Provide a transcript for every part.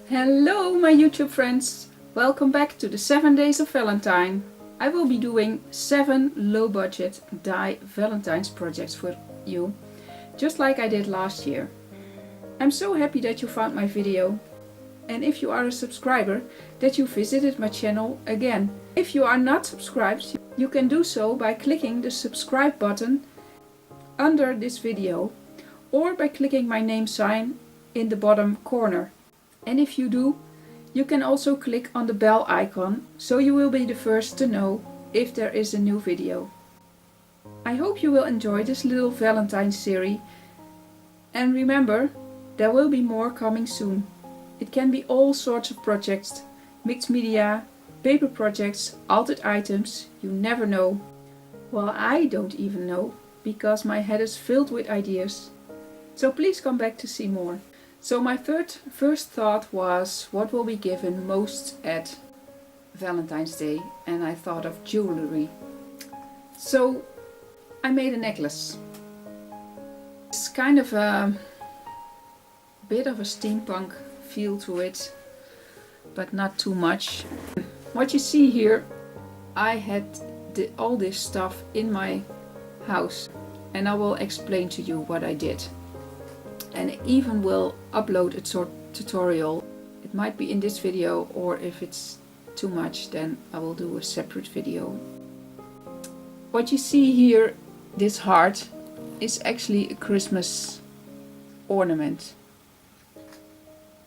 Hello my YouTube friends! Welcome back to the 7 days of Valentine. I will be doing 7 low budget dye Valentine's projects for you, just like I did last year. I'm so happy that you found my video, and if you are a subscriber, that you visited my channel again. If you are not subscribed, you can do so by clicking the subscribe button under this video or by clicking my name sign in the bottom corner. And if you do, you can also click on the bell icon, so you will be the first to know if there is a new video. I hope you will enjoy this little Valentine series, and remember, there will be more coming soon. It can be all sorts of projects, mixed media, paper projects, altered items, you never know. Well, I don't even know, because my head is filled with ideas. So please come back to see more. So my first thought was what will be given most at Valentine's Day, and I thought of jewelry. So I made a necklace. It's kind of a bit of a steampunk feel to it, but not too much. What you see here, I had all this stuff in my house, and I will explain to you what I did. And I even will upload a tutorial. It might be in this video, or if it's too much, then I will do a separate video. What you see here, this heart, is actually a Christmas ornament.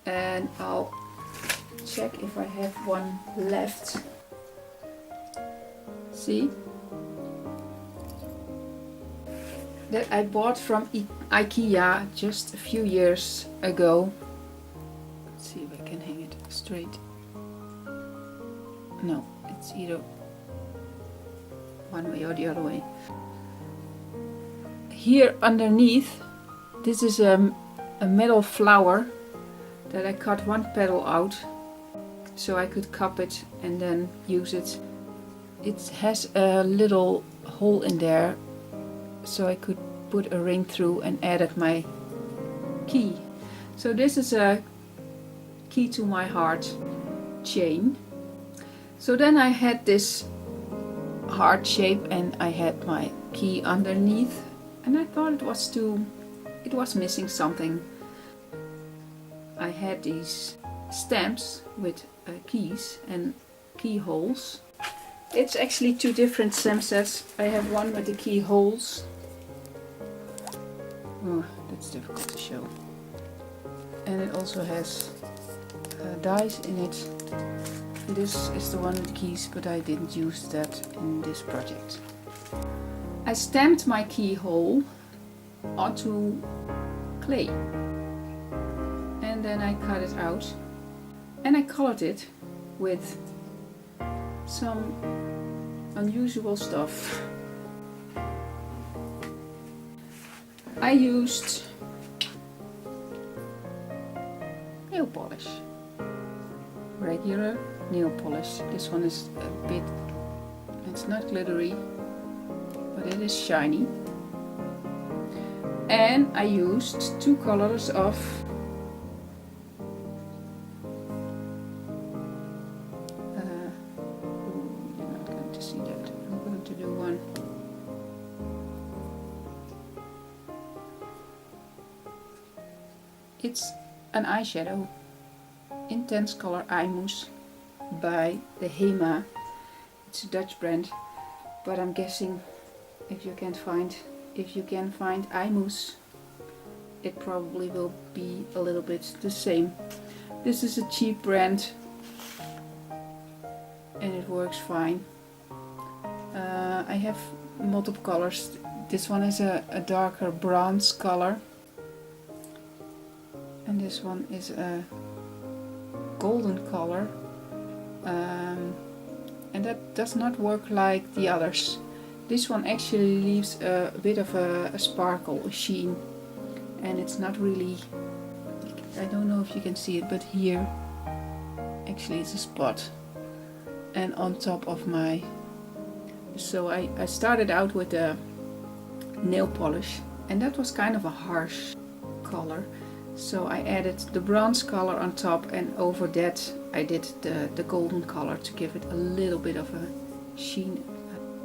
And I'll check if I have one left. See? That I bought from IKEA just a few years ago. Let's see if I can hang it straight. No, it's either one way or the other way. Here underneath, this is a metal flower that I cut one petal out so I could cup it and then use it. It has a little hole in there, so I could put a ring through and added my key. So this is a key to my heart chain. So then I had this heart shape and I had my key underneath, and I thought it was missing something. I had these stamps with keys and keyholes. It's actually two different stamp sets. I have one with the keyholes. Oh, that's difficult to show. And it also has dies in it. This is the one with the keys, but I didn't use that in this project. I stamped my keyhole onto clay. And then I cut it out. And I colored it with some unusual stuff. I used nail polish, regular nail polish. This one is a bit, it's not glittery, but it is shiny. And I used 2 colors of it's an eyeshadow, intense color eye mousse by the HEMA. It's a Dutch brand, but I'm guessing if you can find eye mousse, it probably will be a little bit the same. This is a cheap brand and it works fine. I have multiple colors. This one is a darker bronze color. And this one is a golden color, and that does not work like the others. This one actually leaves a bit of a sparkle, a sheen, and it's not really, I don't know if you can see it, but here actually it's a spot, and on top of my, so I started out with a nail polish, and that was kind of a harsh color. So I added the bronze color on top, and over that I did the golden color to give it a little bit of a sheen.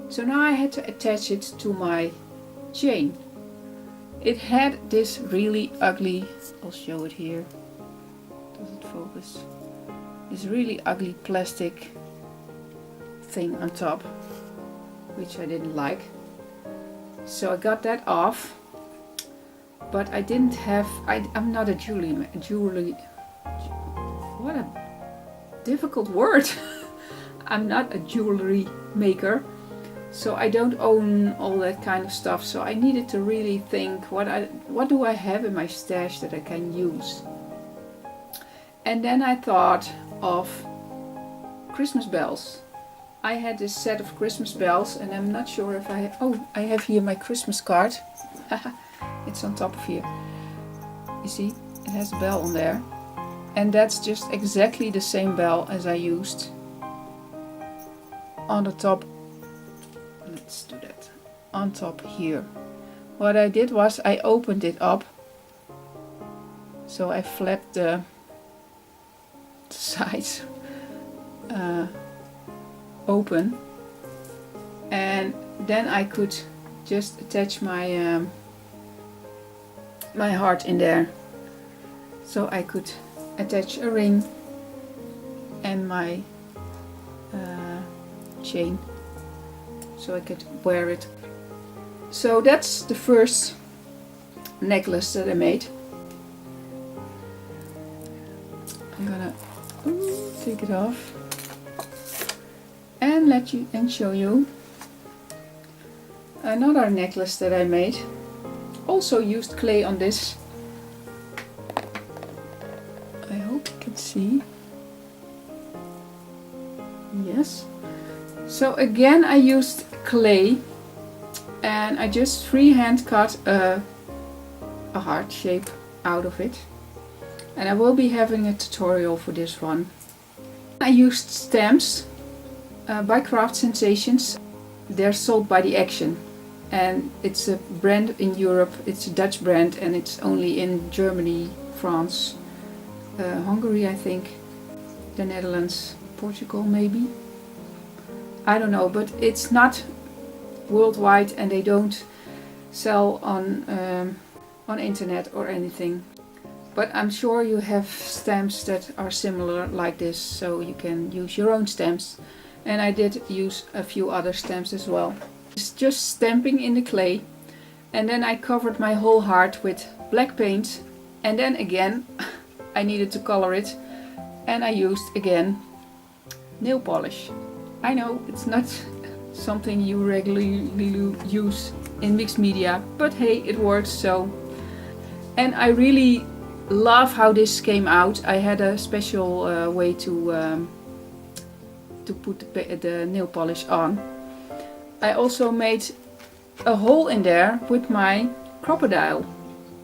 So now I had to attach it to my chain. It had this really ugly, I'll show it here, does it focus? This really ugly plastic thing on top, which I didn't like. So I got that off, but I didn't have, I'm not a jewelry, what a difficult word. I'm not a jewelry maker, so I don't own all that kind of stuff. So I needed to really think, what do I have in my stash that I can use? And then I thought of Christmas bells. I had this set of Christmas bells, and I'm not sure if I have, oh, I have here my Christmas card. It's on top of here. You see, it has a bell on there. And that's just exactly the same bell as I used on the top. Let's do that. On top here. What I did was I opened it up. So I flapped the sides open, and then I could just attach my my heart in there. So I could attach a ring and my chain, so I could wear it. So that's the first necklace that I made. I'm gonna take it off and show you another necklace that I made. Also used clay on this. I hope you can see. Yes. So again I used clay, and I just freehand cut a heart shape out of it. And I will be having a tutorial for this one. I used stamps by Craft Sensations. They're sold by the Action, and it's a brand in Europe. It's a Dutch brand, and it's only in Germany, France, Hungary I think, the Netherlands, Portugal maybe. I don't know, but it's not worldwide, and they don't sell on internet or anything. But I'm sure you have stamps that are similar like this, so you can use your own stamps. And I did use a few other stamps as well. It's just stamping in the clay, and then I covered my whole heart with black paint, and then again I needed to color it, and I used again nail polish. I know it's not something you regularly use in mixed media, but hey, it works. So, and I really love how this came out. I had a special way to put the nail polish on. I also made a hole in there with my crocodile.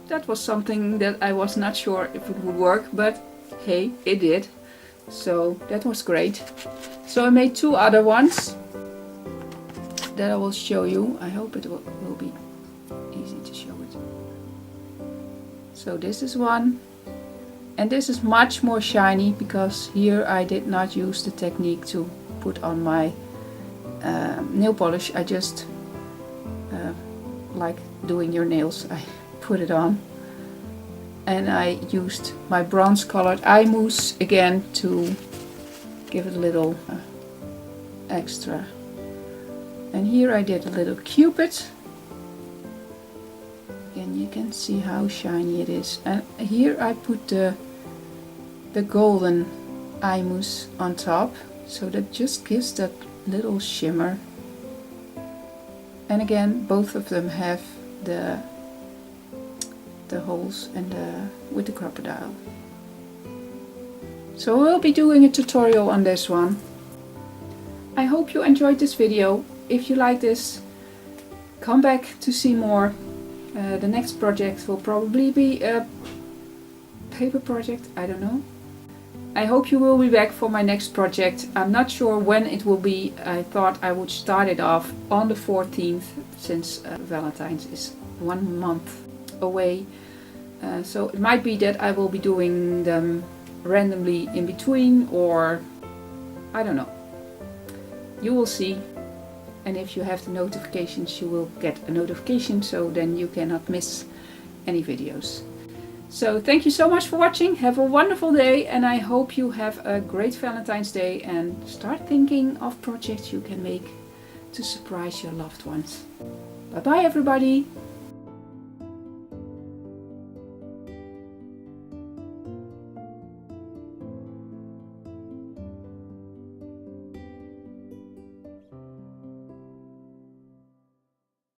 That was something that I was not sure if it would work, but hey, it did. So that was great. So I made two other ones that I will show you. I hope it will be easy to show it. So this is one, and this is much more shiny because here I did not use the technique to put on my nail polish. I just like doing your nails. I put it on, and I used my bronze colored eye mousse again to give it a little extra. And here I did a little cupid, and you can see how shiny it is. And here I put the golden eye mousse on top, so that just gives that little shimmer. And again, both of them have the holes and with the crocodile. So we'll be doing a tutorial on this one. I hope you enjoyed this video. If you like this, come back to see more. The next project will probably be a paper project, I don't know. I hope you will be back for my next project. I'm not sure when it will be. I thought I would start it off on the 14th, since Valentine's is 1 month away. So it might be that I will be doing them randomly in between, or I don't know. You will see. And if you have the notifications, you will get a notification, so then you cannot miss any videos. So thank you so much for watching. Have a wonderful day, and I hope you have a great Valentine's Day and start thinking of projects you can make to surprise your loved ones. Bye bye everybody!